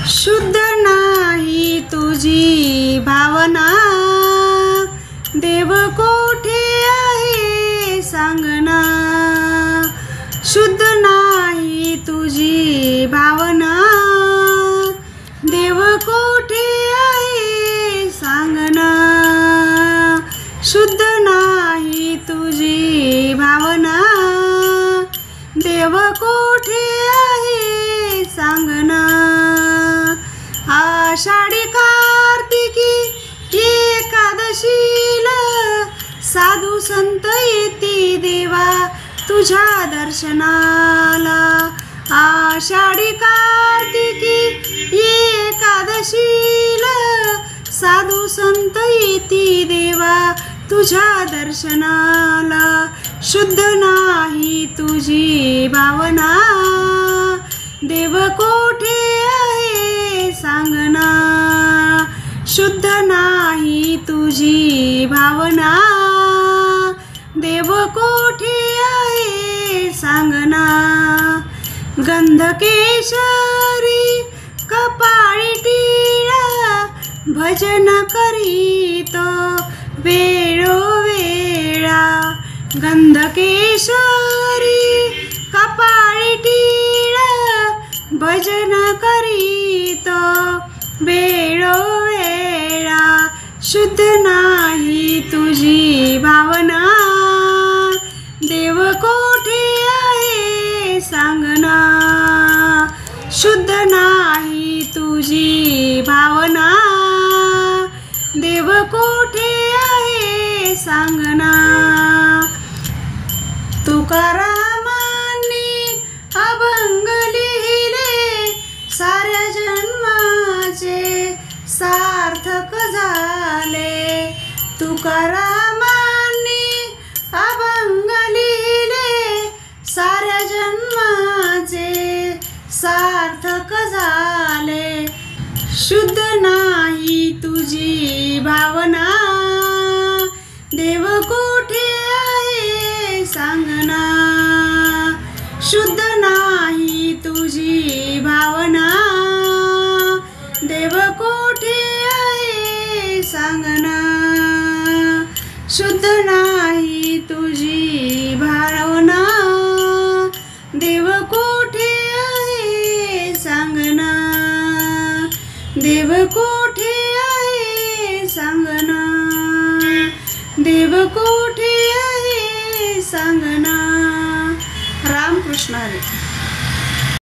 शुद्ध नाही तुझी भावना, देव कोठे आहे सांगना। शुद्ध नाही तुझी भावना, देव कोठे आहे सांगना। शुद्ध नाही तुझी भावना, देव कोठे आहे सांगना। आषाढी कार्तिकी एकादशीला साधू संत येती देवा तुझ्या दर्शनाला। आषाढी कार्तिकी एकादशीला साधू संत येती देवा तुझ्या दर्शनाला। शुद्ध नाही तुझी भावना, देव कोठे आहे सांगना। शुद्ध नाही तुझी भावना, देव कोठे आहे सांगना। गंधकेशरी कपाळी टिळा, भजन करीतो वेळोवेळा। गंधकेशरी कपाळी टिळा, भजन करीतो वेळोवेळा। शुद्ध नाही तुझी भावना, देव कोठे आहे सांगना। शुद्ध नाही तुझी भावना, देव कोठे आहे सांगना। तुकारामांनी अभंग लिहिले, साऱ्या जन्माचे सार्थक झाले। तुकारामांनी अभंग लिहिले, साऱ्या जन्माचे सार्थक झाले। शुद्ध नाही तुझी भावना, देव कोठे आहे सांगना। शुद्ध नाही तुझी भावना, देव कोठे आहे सांगना। शुद्ध नाही तुझी भावना, देव कोठे आहे सांगना। देव कोठे आहे सांगना, देव कोठे आहे सांगना। रामकृष्ण हरी।